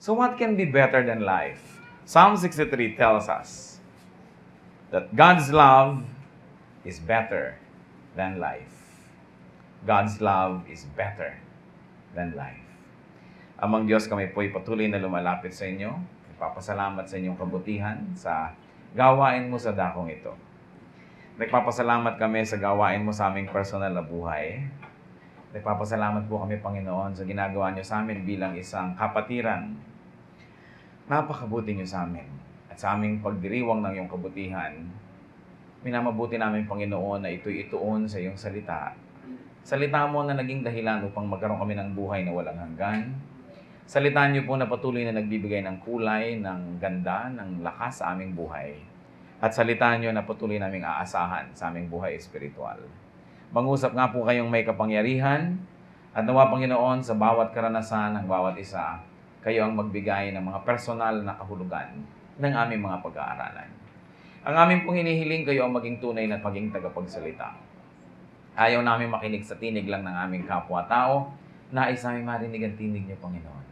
So what can be better than life? Psalm 63 tells us that God's love is better than life. God's love is better than life. Amang Diyos, kami po'y patuloy na lumalapit sa inyo. Nagpapasalamat sa inyong kabutihan sa gawain mo sa dakong ito. Nagpapasalamat kami sa gawain mo sa aming personal na buhay. Nagpapasalamat po kami, Panginoon, sa ginagawa niyo sa amin bilang isang kapatiran. Napakabuti niyo sa amin. At sa aming pagdiriwang ng iyong kabutihan, minamabuti namin, Panginoon, na ito'y ituon sa iyong salita. Salita mo na naging dahilan upang magkaroon kami ng buhay na walang hanggan. Salita niyo po na patuloy na nagbibigay ng kulay, ng ganda, ng lakas sa aming buhay. At salita niyo na patuloy naming aasahan sa aming buhay espiritual. Mangusap nga po kayong may kapangyarihan at nawa, Panginoon, sa bawat karanasan ng bawat isa, kayo ang magbigay ng mga personal na kahulugan ng aming mga pag-aaralan. Ang aming pong hinihiling, kayo ang maging tunay na maging tagapagsalita. Ayaw namin makinig sa tinig lang ng aming kapwa-tao, nais namin marinig ang tinig niyo, Panginoon.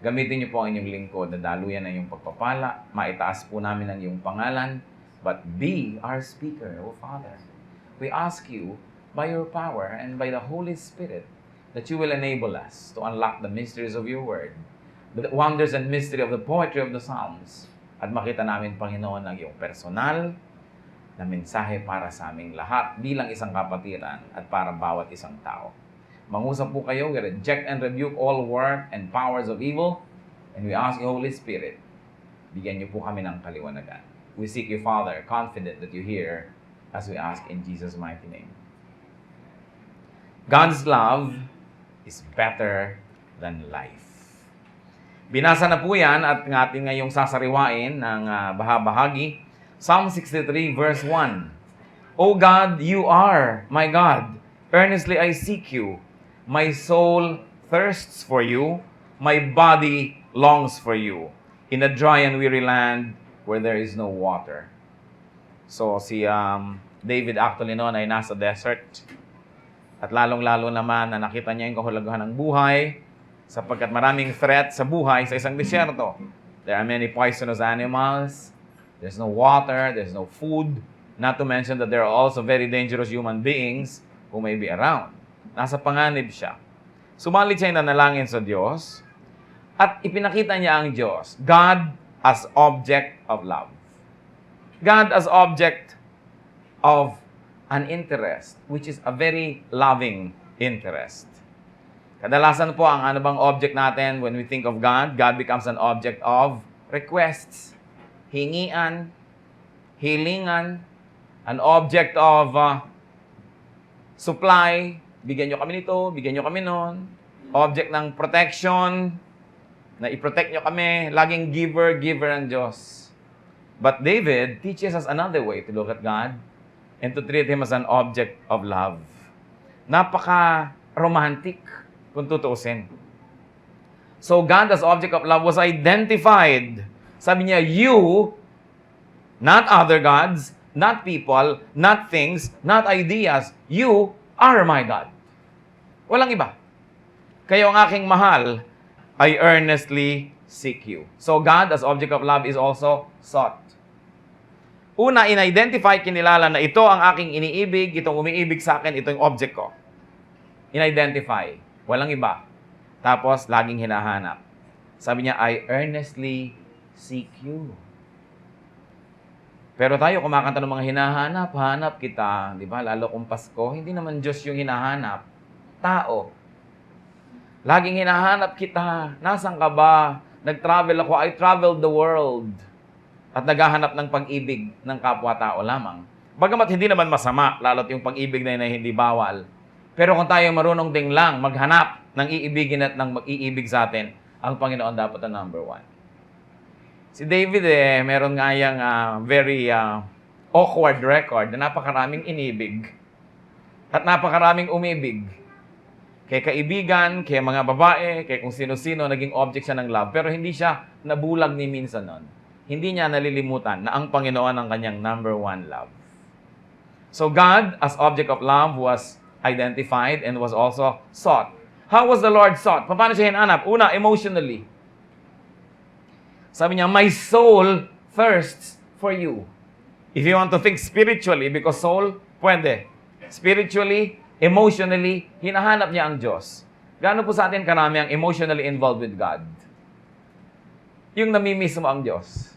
Gamitin niyo po ang inyong lingkod na daluyan ng iyong pagpapala, maitaas po namin ang iyong pangalan, but be our speaker, O Father. We ask you, by your power and by the Holy Spirit, that you will enable us to unlock the mysteries of your word, the wonders and mystery of the poetry of the Psalms, at makita namin, Panginoon, ang iyong personal na mensahe para sa aming lahat bilang isang kapatiran at para bawat isang tao. Mangusap po kayo, we reject and rebuke all work and powers of evil, and we ask you, Holy Spirit, bigyan niyo po kami ng kaliwanagan. We seek you, Father, confident that you hear as we ask in Jesus' mighty name. God's love is better than life. Binasa na po yan at ating ngayong sasariwain ng bahagi. Psalm 63 verse 1. O God, you are my God. Earnestly I seek you. My soul thirsts for you. My body longs for you. In a dry and weary land where there is no water. So si David actually noon ay nasa desert. At lalong-lalo naman na nakita niya yung kahulugan ng buhay sapagkat maraming threat sa buhay sa isang disyerto. There are many poisonous animals. There's no water. There's no food. Not to mention that there are also very dangerous human beings who may be around. Nasa panganib siya. Sumalit siya nanalangin sa Diyos at ipinakita niya ang Diyos, God as object of love. God as object of an interest, which is a very loving interest. Kadalasan po, ang ano bang object natin when we think of God, God becomes an object of requests, hingian, hilingan, an object of supply, bigyan nyo kami nito, bigyan nyo kami noon, object ng protection, na i-protect nyo kami, laging giver ang Diyos. But David teaches us another way to look at God and to treat Him as an object of love. Napaka-romantic, kung tutuusin. So God as object of love was identified. Sabi niya, you, not other gods, not people, not things, not ideas, you are my God. Walang iba. Kayo ang aking mahal, I earnestly seek you. So God as object of love is also sought. Una, in-identify, kinilala na ito ang aking iniibig, itong umiibig sa akin, ito yung object ko. In-identify. Walang iba. Tapos, laging hinahanap. Sabi niya, I earnestly seek you. Pero tayo, kumakanta ng mga hinahanap, hanap kita. Di ba? Lalo kung Pasko, hindi naman Diyos yung hinahanap. Tao. Laging hinahanap kita. Nasaan ka ba? Nag-travel ako. I traveled the world. At naghahanap ng pag-ibig ng kapwa-tao lamang. Bagamat hindi naman masama, lalo't yung pag-ibig na yun ay hindi bawal. Pero kung tayo marunong ding lang maghanap ng iibigin at ng mag-iibig sa atin, ang Panginoon dapat ang number one. Si David meron nga yung very awkward record na napakaraming inibig at napakaraming umibig. Kay kaibigan, kay mga babae, kay kung sino-sino, naging object siya ng love. Pero hindi siya nabulag ni minsan nun. Hindi niya nalilimutan na ang Panginoon ang kanyang number one love. So God, as object of love, was identified and was also sought. How was the Lord sought? Paano siya hinanap? Una, emotionally. Sabi niya, my soul thirsts for you. If you want to think spiritually, because soul, pwede. Spiritually, emotionally, hinahanap niya ang Diyos. Gaano po sa atin karami ang emotionally involved with God? Yung namimiss mo ang Diyos.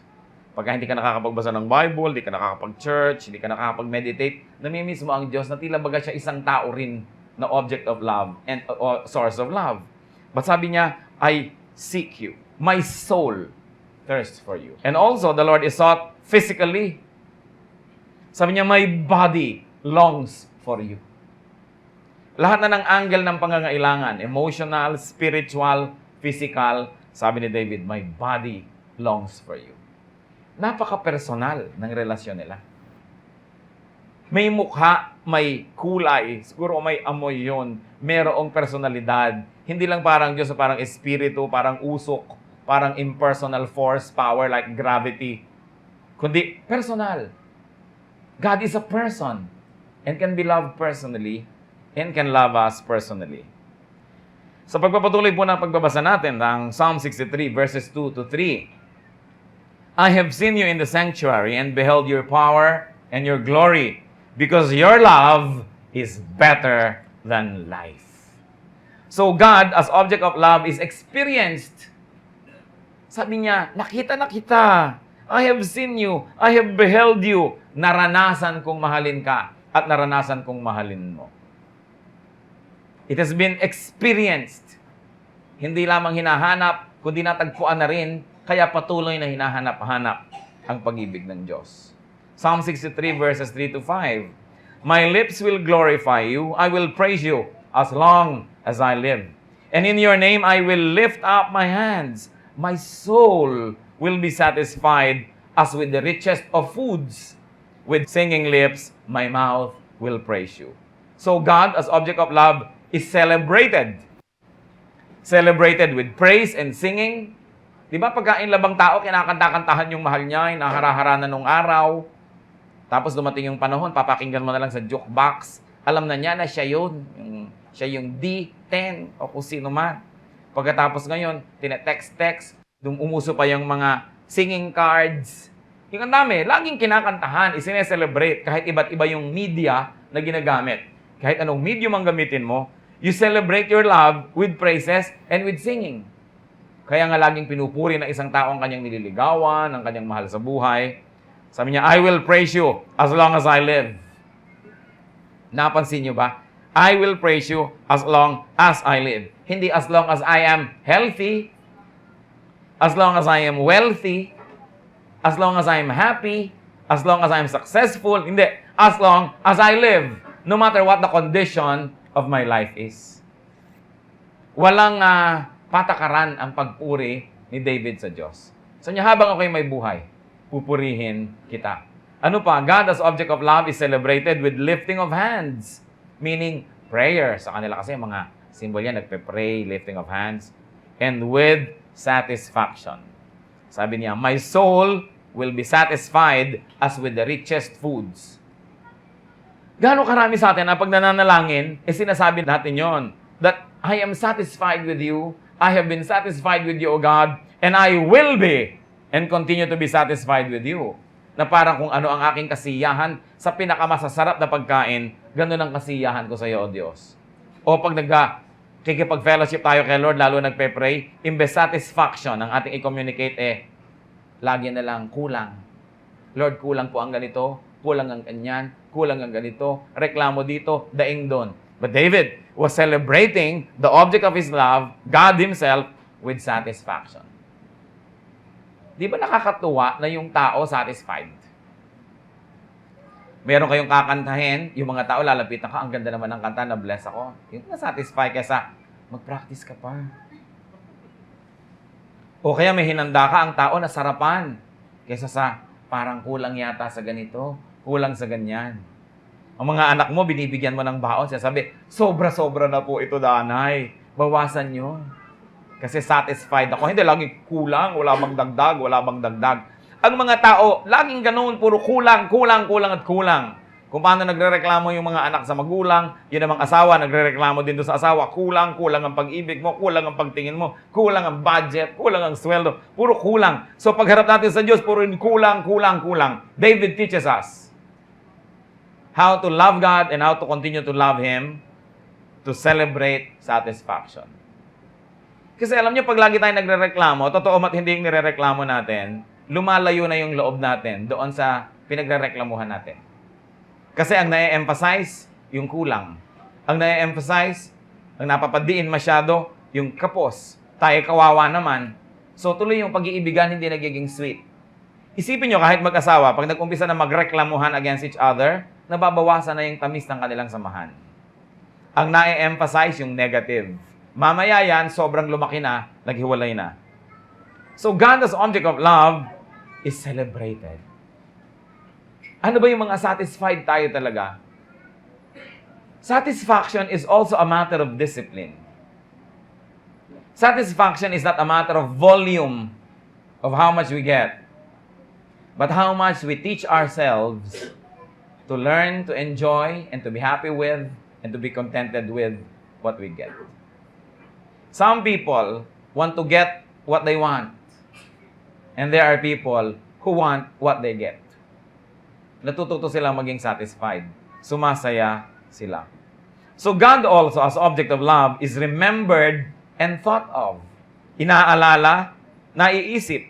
Pagka hindi ka nakakapagbasa ng Bible, hindi ka nakakapag-church, hindi ka nakakapag-meditate, namimiss mo ang Diyos na tila baga siya isang tao rin na object of love and source of love. But sabi niya, I seek you. My soul thirsts for you. And also, the Lord is sought physically. Sabi niya, my body longs for you. Lahat na ng angle ng pangangailangan, emotional, spiritual, physical, sabi ni David, my body longs for you. Napaka-personal ng relasyon nila. May mukha, may kulay, siguro may amoy yun, merong personalidad. Hindi lang parang Diyos, parang espiritu, parang usok, parang impersonal force, power like gravity. Kundi personal. God is a person and can be loved personally and can love us personally. Sa pagpapatuloy po ng pagbabasa natin ng Psalm 63 verses 2 to 3, I have seen you in the sanctuary and beheld your power and your glory, because your love is better than life. So God, as object of love, is experienced. Sabi niya, nakita na kita. I have seen you. I have beheld you. Naranasan kong mahalin ka at naranasan kong mahalin mo. It has been experienced. Hindi lamang hinahanap, kundi natagpuan na rin, kaya patuloy na hinahanap-hanap ang pag-ibig ng Diyos. Psalm 63 verses 3 to 5. My lips will glorify you. I will praise you as long as I live. And in your name I will lift up my hands. My soul will be satisfied as with the richest of foods. With singing lips, my mouth will praise you. So God, as object of love, is celebrated. Celebrated with praise and singing. Di ba pagkain labang tao, kinakanta-kantahan yung mahal niya, hinahara-hara na nung araw. Tapos dumating yung panahon, papakinggan mo na lang sa jukebox. Alam na niya na siya yun. Siya yung D10 o kung sino man. Pagkatapos ngayon, tinetext-text, umuso pa yung mga singing cards. Yung ang dami, laging kinakantahan, isineselebrate kahit iba't iba yung media na ginagamit. Kahit anong medium ang gamitin mo, you celebrate your love with praises and with singing. Kaya nga laging pinupuri ng isang tao ang kanyang nililigawan, ang kanyang mahal sa buhay. Sabi niya, I will praise you as long as I live. Napansin niyo ba? I will praise you as long as I live. Hindi as long as I am healthy, as long as I am wealthy, as long as I am happy, as long as I am successful. Hindi. As long as I live. No matter what the condition of my life is. Walang patakaran ang pagpuri ni David sa Diyos. So niya, habang ako'y may buhay, pupurihin kita. Ano pa? God as object of love is celebrated with lifting of hands. Meaning, prayer. Sa kanila kasi mga symbol yan, nagpe-pray, lifting of hands. And with satisfaction. Sabi niya, my soul will be satisfied as with the richest foods. Gaano karami sa atin na pag nananalangin, sinasabi natin yon that I am satisfied with you, I have been satisfied with you, O God, and I will be and continue to be satisfied with you. Na parang kung ano ang aking kasiyahan sa pinakamasasarap na pagkain, ganun ang kasiyahan ko sa iyo, O Diyos. O pag kikipag-fellowship tayo kay Lord, lalo nagpe-pray, imbes satisfaction ang ating i-communicate, lagi na lang kulang. Lord, kulang po ang ganito, kulang ang ganyan, kulang ang ganito, reklamo dito, daing doon. But David was celebrating the object of his love, God Himself, with satisfaction. Di ba nakakatuwa na yung tao satisfied? Meron kayong kakantahin, yung mga tao lalapitan ka, ang ganda naman ng kanta, na-bless ako. Yung na-satisfy kaysa mag-practice ka pa. O kaya may hinanda ka, ang tao nasarapan. Kaysa sa parang kulang yata sa ganito, kulang sa ganyan. Ang mga anak mo, binibigyan mo ng baon, sabi, sobra-sobra na po ito, danay. Bawasan nyo. Kasi satisfied ako. Hindi, lagi kulang, wala bang dagdag, wala bang dagdag. Ang mga tao, laging ganoon, puro kulang, kulang, kulang at kulang. Kung paano nagrereklamo yung mga anak sa magulang, yun namang asawa, nagrereklamo din doon sa asawa, kulang ang pag-ibig mo, kulang ang pagtingin mo, kulang ang budget, kulang ang sweldo, puro kulang. So pagharap natin sa Diyos, puro kulang. David teaches us how to love God and how to continue to love Him to celebrate satisfaction. Kasi alam niyo, pag lagi tayo nagrereklamo, totoo mat hindi yung nirereklamo natin, lumalayo na yung loob natin doon sa pinagrereklamuhan natin. Kasi ang na-emphasize, yung kulang. Ang na-emphasize, ang napapadiin masyado, yung kapos. Tayo kawawa naman. So tuloy yung pag-iibigan hindi nagiging sweet. Isipin nyo, kahit mag-asawa, pag nag-umpisa na magreklamuhan against each other, nababawasan na yung tamis ng kanilang samahan. Ang na-emphasize, yung negative. Mamaya yan, sobrang lumaki na, naghiwalay na. So God as object of love is celebrated. Ano ba yung mga satisfied tayo talaga? Satisfaction is also a matter of discipline. Satisfaction is not a matter of volume of how much we get, but how much we teach ourselves to learn, to enjoy, and to be happy with, and to be contented with what we get. Some people want to get what they want, and there are people who want what they get. Natututo silang maging satisfied. Sumasaya sila. So God also, as object of love, is remembered and thought of. Inaalala, naiisip.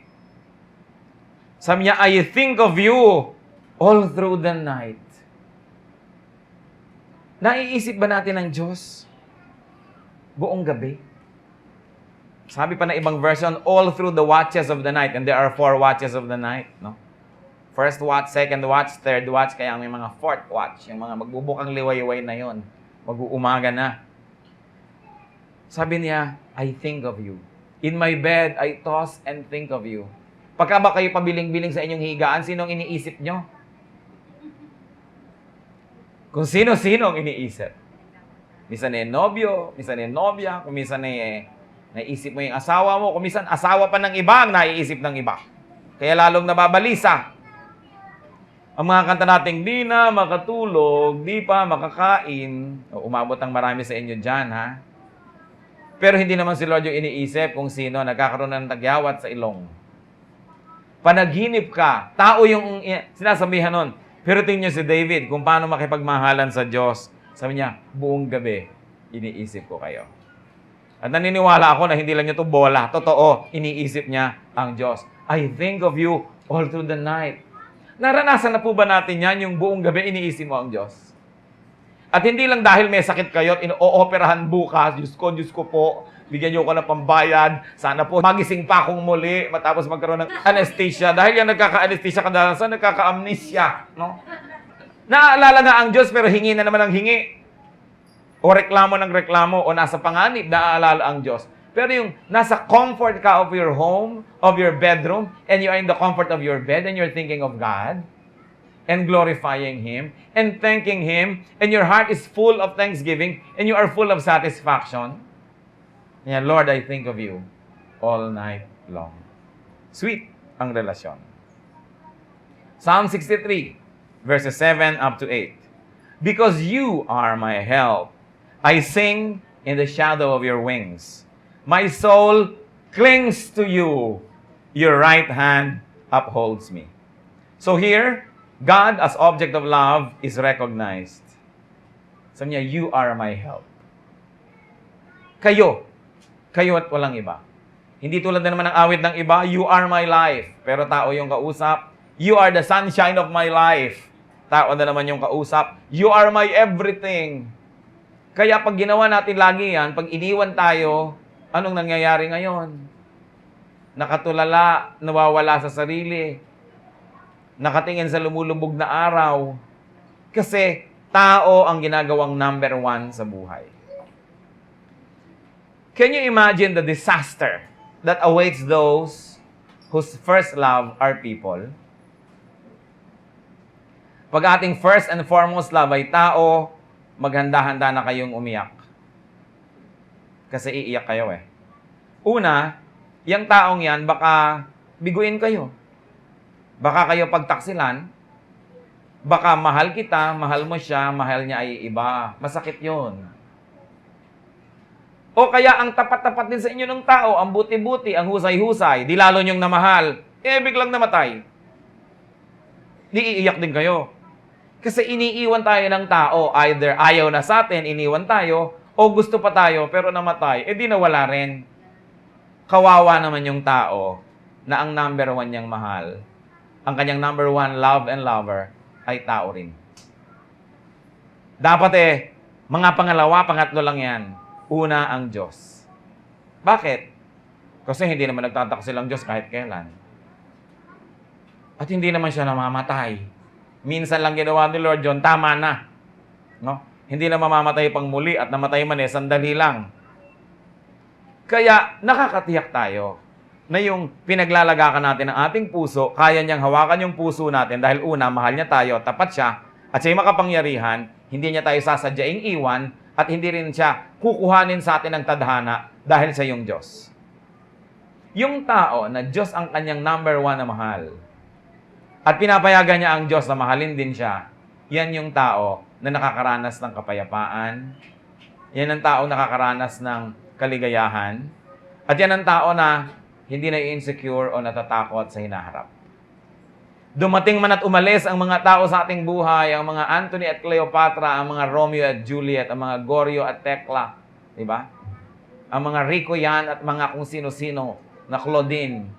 Sabi niya, I think of you all through the night. Naiisip ba natin ang Diyos buong gabi? Sabi pa na ibang version, all through the watches of the night. And there are 4 watches of the night, no? First watch, second watch, third watch, kaya may mga fourth watch. Yung mga magbubukang liwayway na yon, mag-uumaga na. Sabi niya, I think of you. In my bed, I toss and think of you. Pagka ba kayo pabiling-biling sa inyong higaan, sinong iniisip nyo? Kung sino-sino ang iniisip. Minsan nobyo, minsan nobya, kung minsan naisip mo yung asawa mo, kung minsan asawa pa ng iba ang naiisip ng iba. Kaya lalong nababalisa. Ang mga kanta nating, di na makatulog, di pa makakain. Umabot ang marami sa inyo dyan, ha? Pero hindi naman si Lord yung iniisip kung sino nagkakaroon ng tagyawat sa ilong. Panaginip ka, tao yung sinasabihan nun. Pero tingnan niyo si David, kung paano makipagmahalan sa Diyos. Sabi niya, buong gabi, iniisip ko kayo. At naniniwala ako na hindi lang niya ito bola. Totoo, iniisip niya ang Diyos. I think of you all through the night. Naranasan na po ba natin yan, yung buong gabi iniisip mo ang Diyos? At hindi lang dahil may sakit kayo at ino-operahan bukas, Diyos ko po, bigyan niyo ko ng pambayad, sana po magising pa akong muli, matapos magkaroon ng anesthesia. Dahil yan nagkaka-anesthesia kadalasan, nagkaka-amnesia. No? Naaalala nga ang Diyos pero hingi na naman ang hingi. O reklamo ng reklamo, o nasa panganib, naaalala ang Diyos. Pero yung nasa comfort ka of your home, of your bedroom, and you are in the comfort of your bed, and you're thinking of God, and glorifying Him, and thanking Him, and your heart is full of thanksgiving, and you are full of satisfaction. Yeah, Lord, I think of you all night long. Sweet ang relasyon. Psalm 63, verses 7 up to 8. Because you are my help, I sing in the shadow of your wings. My soul clings to you. Your right hand upholds me. So here, God as object of love is recognized. Sabi niya, you are my help. Kayo at walang iba. Hindi tulad na naman ng awit ng iba, you are my life. Pero tao yung kausap, you are the sunshine of my life. Tao na naman yung kausap, you are my everything. Kaya pag ginawa natin lagi yan, pag iniwan tayo, anong nangyayari ngayon? Nakatulala, nawawala sa sarili, nakatingin sa lumulubog na araw. Kasi tao ang ginagawang number 1 sa buhay. Can you imagine the disaster that awaits those whose first love are people? Pag ating first and foremost love ay tao, maghanda-handa na kayong umiyak. Kasi iiyak kayo eh. Una, yung taong yan, baka biguin kayo. Baka kayo pagtaksilan, Baka mahal kita, mahal mo siya, mahal niya ay iba. Masakit yun. O kaya ang tapat-tapat din sa inyo ng tao, ang buti-buti, ang husay-husay, di lalo niyong namahal, biglang namatay. Di iiyak din kayo. Kasi iniiwan tayo ng tao, either ayaw na sa atin, iniwan tayo, o gusto pa tayo, pero namatay, di nawala rin. Kawawa naman yung tao na ang number one niyang mahal, ang kanyang number one love and lover, ay tao rin. Dapat mga pangalawa, pangatlo lang yan. Una, ang Diyos. Bakit? Kasi hindi naman nagtataksil ang Diyos kahit kailan. At hindi naman siya namamatay. Minsan lang ginawa ni Lord John, tama na. No? Hindi na mamamatay pang muli at namatay man sandali lang. Kaya nakakatiyak tayo na yung pinaglalagakan natin ng ating puso, kaya niyang hawakan yung puso natin dahil una, mahal niya tayo, tapat siya, at siya'y makapangyarihan, hindi niya tayo sasadyaing iwan, at hindi rin siya kukuhanin sa atin ng tadhana dahil sa yung Diyos. Yung tao na Diyos ang kanyang number one na mahal, at pinapayagan niya ang Diyos na mahalin din siya, yan yung tao na nakakaranas ng kapayapaan, yan ang tao na nakakaranas ng kaligayahan, at yan ang tao na hindi na insecure o natatakot sa hinaharap. Dumating man at umalis ang mga tao sa ating buhay, ang mga Antony at Cleopatra, ang mga Romeo at Juliet, ang mga Goryeo at Tekla, di ba? Ang mga Rico yan at mga kung sino-sino na Claudine.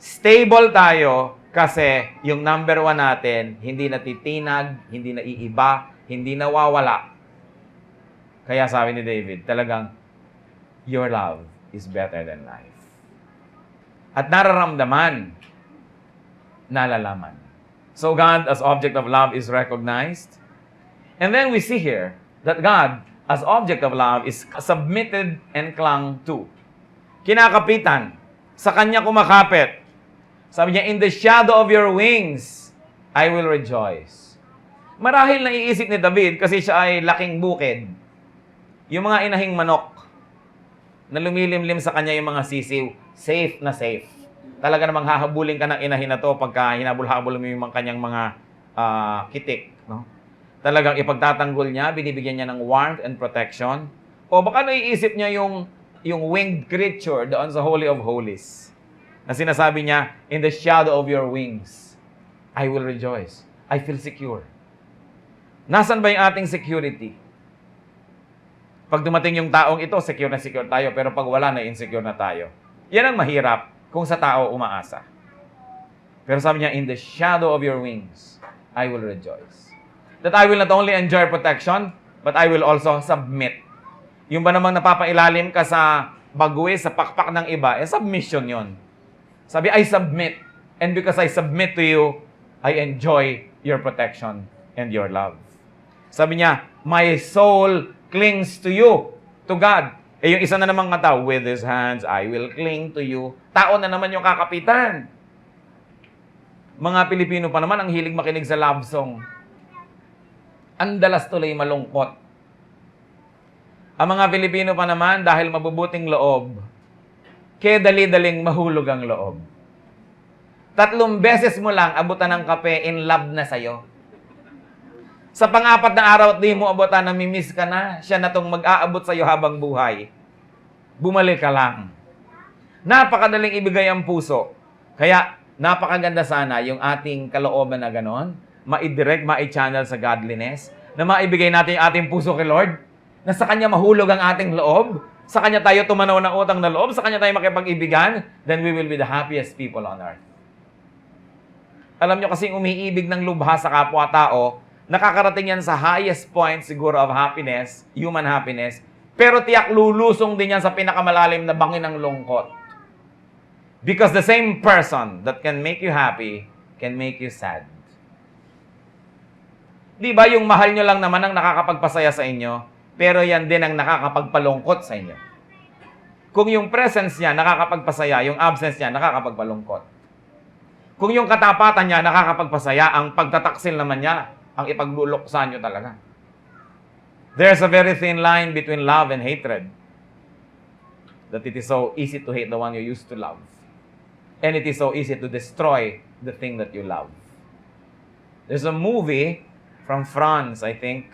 Stable tayo kasi yung number one natin, hindi natitinag, hindi naiiba, hindi nawawala. Kaya sabi ni David, talagang, your love is better than life. At nararamdaman, nalalaman. So God as object of love is recognized. And then we see here that God as object of love is submitted and clung to. Kinakapitan. Sa Kanya kumakapit. Sabi niya, in the shadow of your wings, I will rejoice. Marahil naiisip ni David kasi siya ay laking bukid. Yung mga inahing manok na lumilimlim sa kanya yung mga sisiw, safe na safe. Talaga namang hahabulin ka ng inahin na to pagka hinabol-habol mo yung kanyang mga kitik. No? Talagang ipagtatanggol niya, binibigyan niya ng warmth and protection. O baka naiisip niya yung winged creature doon sa Holy of Holies. Na sinasabi niya, in the shadow of your wings, I will rejoice. I feel secure. Nasaan ba yung ating security? Pag dumating yung taong ito, secure na secure tayo. Pero pag wala na, insecure na tayo. Yan ang mahirap kung sa tao umaasa. Pero sabi niya, in the shadow of your wings, I will rejoice. That I will not only enjoy protection, but I will also submit. Yung ba namang napapailalim ka sa baguwi, sa pakpak ng iba, submission yon. Sabi, I submit. And because I submit to you, I enjoy your protection and your love. Sabi niya, my soul clings to you, to God. Yung isa na namang tao, with His hands, I will cling to you. Tao na naman yung kakapitan. Mga Pilipino pa naman, ang hilig makinig sa love song. Ang dalas tuloy malungkot. Ang mga Pilipino pa naman, dahil mabubuting loob, kaya dali-daling mahulog ang loob. 3 beses mo lang abutan ng kape, in love na sa'yo. Sa pang-4 na araw at di mo abutan, namimiss ka na, siya na tong mag-aabot sa'yo habang buhay. Bumalik ka lang. Napakadaling ibigay ang puso. Kaya, napakaganda sana yung ating kalooban na ganon, ma-direct, ma-channel sa godliness, na maibigay natin yung ating puso kay Lord, na sa Kanya mahulog ang ating loob, sa Kanya tayo tumanaw ng utang na loob, sa Kanya tayo makipag-ibigan, then we will be the happiest people on earth. Alam nyo kasing umiibig ng lubha sa kapwa-tao, nakakarating yan sa highest point siguro of happiness, human happiness, pero tiyak lulusong din yan sa pinakamalalim na bangin ng lungkot. Because the same person that can make you happy can make you sad. Di ba yung mahal nyo lang naman ang nakakapagpasaya sa inyo, pero yan din ang nakakapagpalungkot sa inyo. Kung yung presence niya nakakapagpasaya, yung absence niya nakakapagpalungkot. Kung yung katapatan niya nakakapagpasaya, ang pagtataksil naman niya ang ipagluluksa nyo talaga. There's a very thin line between love and hatred. That it is so easy to hate the one you used to love. And it is so easy to destroy the thing that you love. There's a movie from France, I think,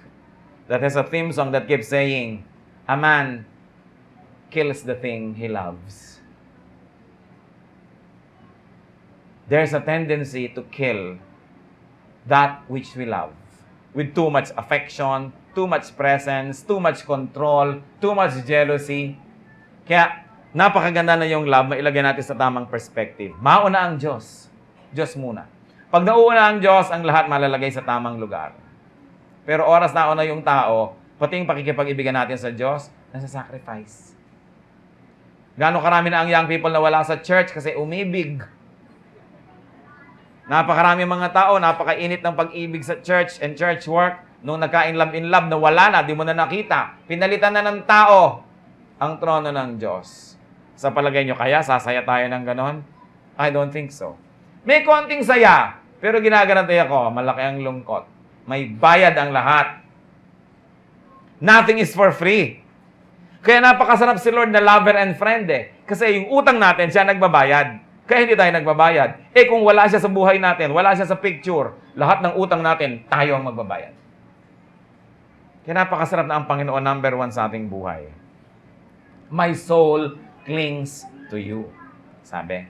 that has a theme song that keeps saying, a man kills the thing he loves. There's a tendency to kill that which we love with too much affection, too much presence, too much control, too much jealousy. Kaya, napakaganda na yung love, mailagay natin sa tamang perspective. Mauna ang Diyos. Diyos muna. Pag nauuna ang Diyos, ang lahat malalagay sa tamang lugar. Pero oras na una yung tao, pati yung pakikipag-ibigan natin sa Diyos, nasa sacrifice. Gano'ng karami na ang young people na wala sa church kasi umibig. Napakarami mga tao, napakainit ng pag-ibig sa church and church work. Nung nagka-in-love na wala na, di mo na nakita. Pinalitan na ng tao ang trono ng Diyos. Sa palagay nyo, kaya sasaya tayo ng ganon? I don't think so. May konting saya, pero ginagarantay ako, malaki ang lungkot. May bayad ang lahat. Nothing is for free. Kaya napakasarap si Lord na lover and friend eh. Kasi yung utang natin, siya nagbabayad. Kaya hindi tayo nagbabayad. Eh kung wala siya sa buhay natin, wala siya sa picture, lahat ng utang natin, tayo ang magbabayad. Kaya napakasarap na ang Panginoon number 1 sa ating buhay. My soul clings to you. Sabi.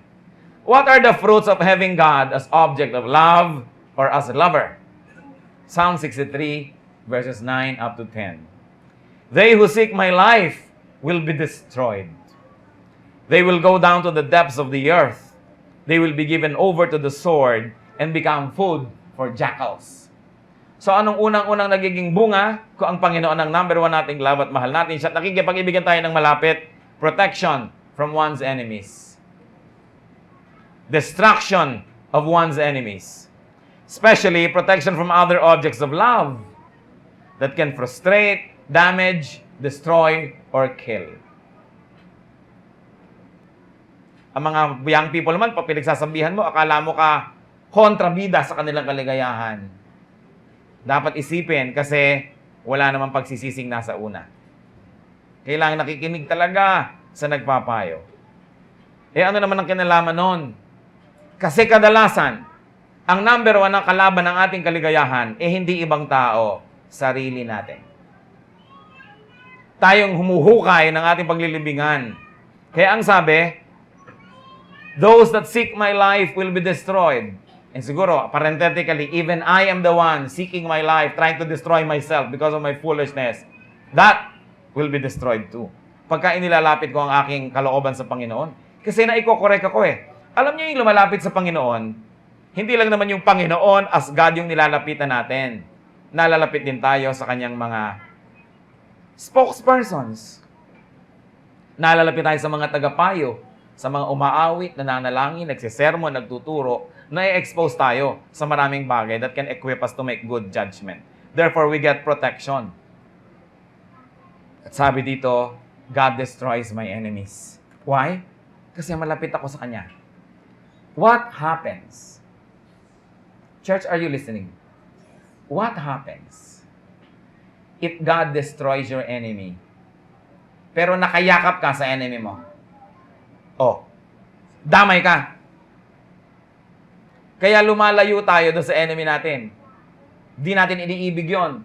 What are the fruits of having God as object of love or as a lover? Psalm 63, verses 9 up to 10. They who seek my life will be destroyed. They will go down to the depths of the earth. They will be given over to the sword and become food for jackals. So anong unang-unang nagiging bunga kung ang Panginoon ang number 1 nating love at mahal natin siya at nakikipag-ibigan tayo ng malapit? Protection from one's enemies. Destruction of one's enemies. Especially protection from other objects of love that can frustrate, damage, destroy, or kill. Ang mga young people naman, pag pinagsasabihan mo, akala mo ka kontrabida sa kanilang kaligayahan. Dapat isipin kasi wala namang pagsisising nasa una. Kailangan nakikinig talaga sa nagpapayo. Eh ano naman ang kinalaman nun? Kasi kadalasan, ang number 1 na kalaban ng ating kaligayahan, hindi ibang tao, sarili natin. Tayong humuhukay ng ating paglilibingan. Kaya ang sabi, those that seek my life will be destroyed. And siguro, parenthetically, even I am the one seeking my life, trying to destroy myself because of my foolishness. That will be destroyed too. Pagka inilalapit ko ang aking kalooban sa Panginoon, kasi naiko-correct ako eh. Alam niyo yung lumalapit sa Panginoon, hindi lang naman yung Panginoon as God yung nilalapitan natin. Nalalapit din tayo sa kanyang mga spokespersons. Nalalapit tayo sa mga tagapayo, sa mga umaawit, nananalangin, nagsisermon, nagtuturo, na-expose tayo sa maraming bagay that can equip us to make good judgment. Therefore, we get protection. At sabi dito, God destroys my enemies. Why? Kasi malapit ako sa Kanya. What happens? Church, are you listening? What happens if God destroys your enemy, pero nakayakap ka sa enemy mo? Oh, damay ka. Kaya lumalayo tayo doon sa enemy natin. Di natin iniibig yon.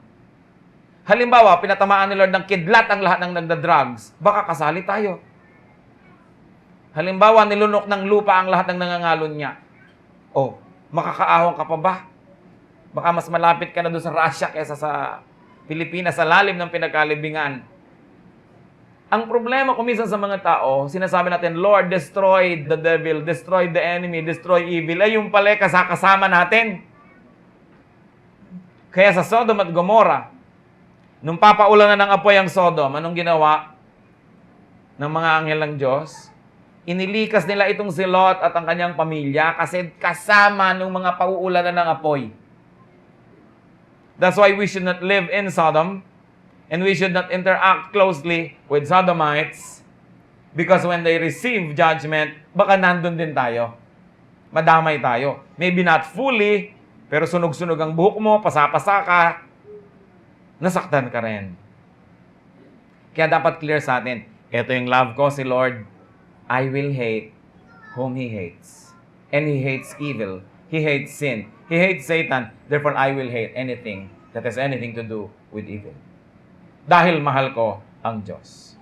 Halimbawa, pinatamaan ni Lord ng kidlat ang lahat ng nagda-drugs, baka kasali tayo. Halimbawa, nilunok ng lupa ang lahat ng nangangalon niya. Oh, makakaahon ka pa ba? Baka mas malapit ka na doon sa Russia kaysa sa Pilipinas, sa lalim ng pinagkalibingan. Ang problema kung minsan sa mga tao, sinasabi natin, Lord, destroy the devil, destroy the enemy, destroy evil. Ay, yung pala kasama natin. Kaya sa Sodom at Gomorrah, nung papaulan na ng apoy ang Sodom, anong ginawa ng mga anghel ng Diyos? Inilikas nila itong si Lot at ang kanyang pamilya kasi kasama ng mga pauulan na ng apoy. That's why we should not live in Sodom. And we should not interact closely with Sodomites because when they receive judgment, baka nandun din tayo. Madamay tayo. Maybe not fully, pero sunog-sunog ang buhok mo, pasa-pasa ka, nasaktan ka rin. Kaya dapat clear sa atin, ito yung love ko, si Lord, I will hate whom He hates. And He hates evil He hates sin. He hates Satan. Therefore, I will hate anything that has anything to do with evil. Dahil mahal ko ang Diyos.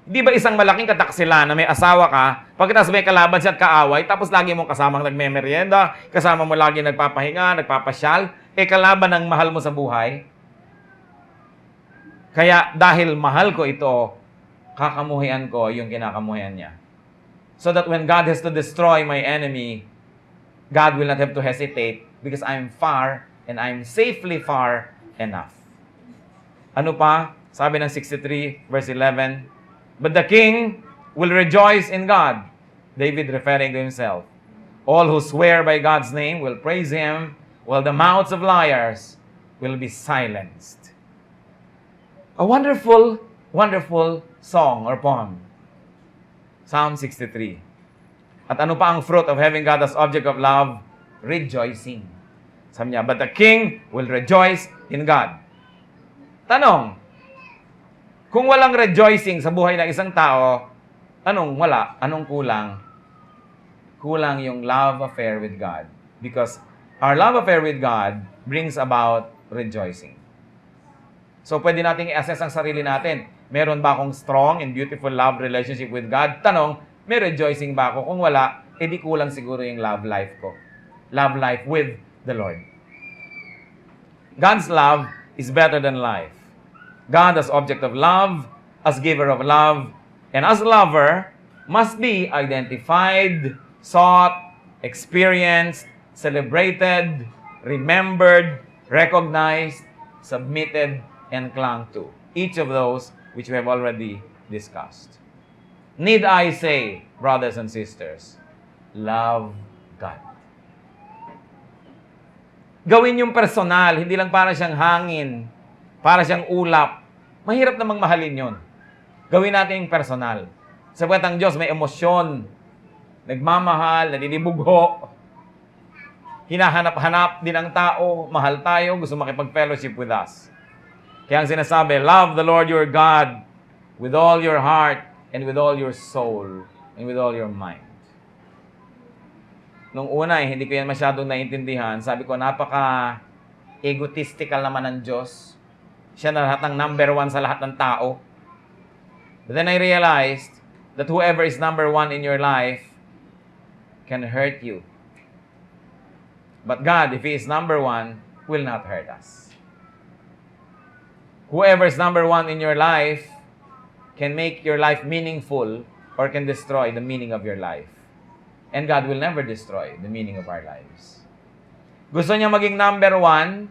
Di ba isang malaking kataksilan na may asawa ka, pagkatapos may kalaban siya at kaaway, tapos lagi mong kasamang nagme-merienda, kasama mo lagi nagpapahinga, nagpapasyal, kalaban ng mahal mo sa buhay? Kaya dahil mahal ko ito, kakamuhian ko yung kinakamuhian niya. So that when God has to destroy my enemy, God will not have to hesitate because I'm far and I'm safely far enough. Ano pa? Sabi ng 63 verse 11, but the king will rejoice in God. David referring to himself. All who swear by God's name will praise Him, while the mouths of liars will be silenced. A wonderful, wonderful song or poem. Psalm 63. At ano pa ang fruit of having God as object of love? Rejoicing. Sabi niya, but the king will rejoice in God. Tanong, kung walang rejoicing sa buhay ng isang tao, anong wala? Anong kulang? Kulang yung love affair with God. Because our love affair with God brings about rejoicing. So, pwede nating i-assess ang sarili natin. Meron ba akong strong and beautiful love relationship with God? Tanong, may rejoicing ba ako? Kung wala, edi kulang siguro yung love life ko. Love life with the Lord. God's love is better than life. God as object of love, as giver of love, and as lover, must be identified, sought, experienced, celebrated, remembered, recognized, submitted, and clung to. Each of those which we have already discussed. Need I say, brothers and sisters, love God. Gawin yung personal, hindi lang para siyang hangin, para siyang ulap. Mahirap namang mahalin yun. Gawin natin yung personal. Sapagkat ang Diyos may emosyon, nagmamahal, nadidibugho, hinahanap-hanap din ang tao, mahal tayo, gusto makipag-fellowship with us. Kaya ang sinasabi, love the Lord your God with all your heart and with all your soul and with all your mind. Nung una, hindi ko yan masyadong naiintindihan. Sabi ko, napaka-egotistical naman ng Diyos. Siya na lahat ng number one sa lahat ng tao. But then I realized that whoever is number one in your life can hurt you. But God, if He is number one, will not hurt us. Whoever is number one in your life can make your life meaningful or can destroy the meaning of your life. And God will never destroy the meaning of our lives. Gusto niya maging number one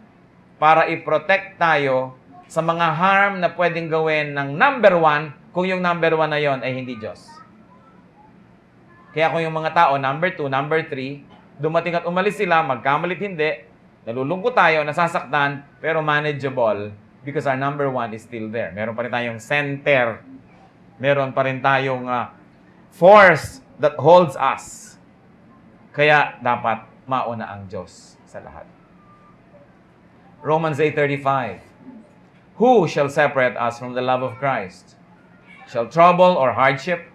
para i-protect tayo sa mga harm na pwedeng gawin ng number one kung yung number one na yon ay hindi Diyos. Kaya kung yung mga tao, number two, number three, dumating at umalis sila, magkamalit hindi, nalulungkot tayo, nasasaktan, pero manageable because our number one is still there. Meron pa rin tayong center. Meron pa rin tayong force that holds us. Kaya dapat mauna ang Diyos sa lahat. Romans 8:35. Who shall separate us from the love of Christ? Shall trouble or hardship,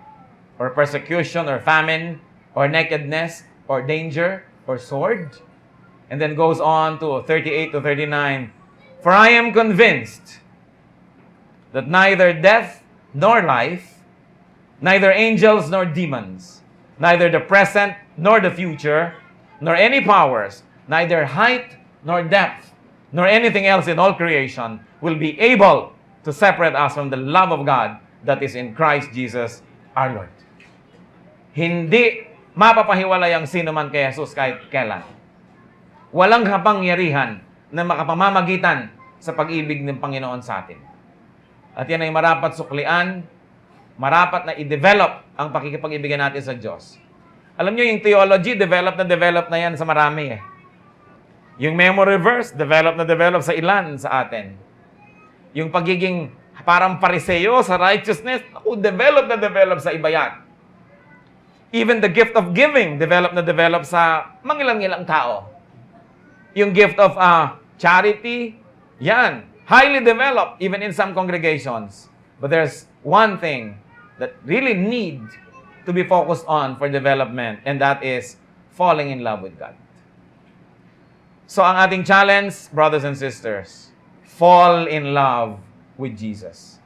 or persecution or famine, or nakedness, or danger, or sword? And then goes on to 38 to 39. For I am convinced that neither death nor life, neither angels nor demons, neither the present nor the future, nor any powers, neither height nor depth, nor anything else in all creation will be able to separate us from the love of God that is in Christ Jesus our Lord. Hindi mapapahiwalay ang sino man kay Jesus kahit kailan. Walang kapangyarihan na makapamamagitan sa pag-ibig ng Panginoon sa atin. At yan ay marapat suklian, marapat na i-develop ang pakikipag-ibigan natin sa Diyos. Alam nyo, yung theology, develop na yan sa marami eh. Yung memory verse, develop sa ilan sa atin. Yung pagiging parang pariseo sa righteousness, develop sa iba yan. Even the gift of giving, develop sa mangilang-ilang tao. Yung gift of charity, yan, highly developed even in some congregations. But there's one thing that really need to be focused on for development, and that is falling in love with God. So ang ating challenge, brothers and sisters, fall in love with Jesus.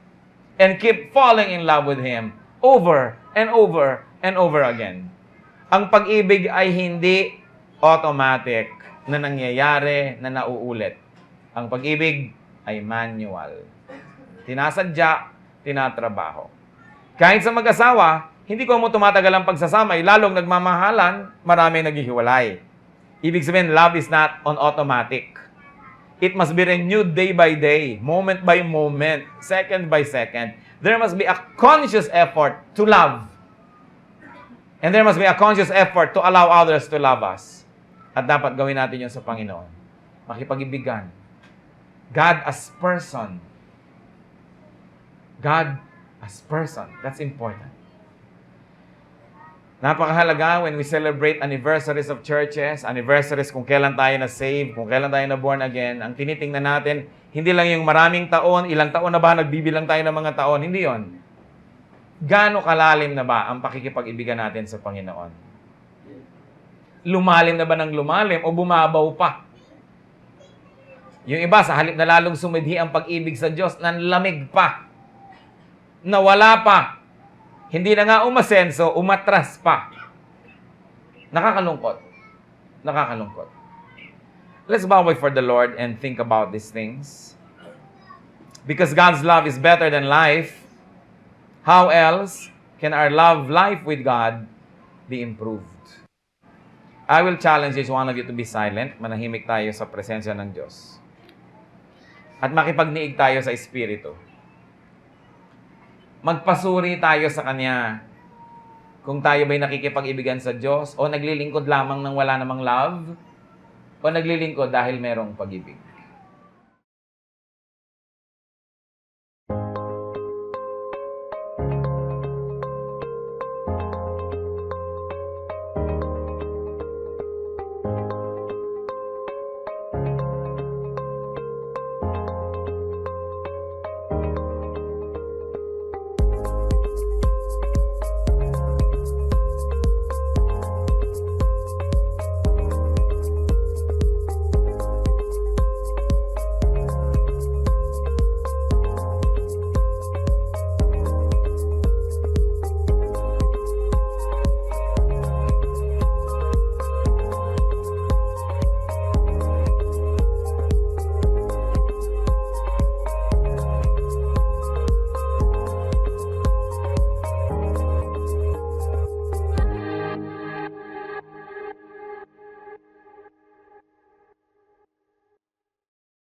And keep falling in love with Him over and over and over again. Ang pag-ibig ay hindi automatic na nangyayari, na nauulit. Ang pag-ibig ay manual. Tinasadya, tinatrabaho. Kahit sa mag-asawa, hindi ko mo tumatagal ang pagsasama, lalong nagmamahalan, marami naghihiwalay. Ibig sabihin, love is not on automatic. It must be renewed day by day, moment by moment, second by second. There must be a conscious effort to love. And there must be a conscious effort to allow others to love us. At dapat gawin natin yun sa Panginoon. Makipag-ibigan. God as person. God as person. That's important. Napakahalaga when we celebrate anniversaries of churches, anniversaries kung kailan tayo na-save, kung kailan tayo na-born again, ang tinitingnan natin, hindi lang yung maraming taon, ilang taon na ba, nagbibilang tayo ng mga taon, hindi yon. Gaano kalalim na ba ang pakikipag-ibigan natin sa Panginoon? Lumalim na ba ng lumalim o bumabaw pa? Yung iba, sa halip na lalong sumidhi ang pag-ibig sa Diyos, nanlamig pa. Nawala pa. Hindi na nga umasenso, umatras pa. Nakakalungkot. Nakakalungkot. Let's bow before the Lord and think about these things. Because God's love is better than life, how else can our love life with God be improved? I will challenge each one of you to be silent. Manahimik tayo sa presensya ng Diyos. At makipagniig tayo sa Espiritu. Magpasuri tayo sa Kanya kung tayo ba'y nakikipag-ibigan sa Diyos o naglilingkod lamang ng wala namang love o naglilingkod dahil merong pag-ibig.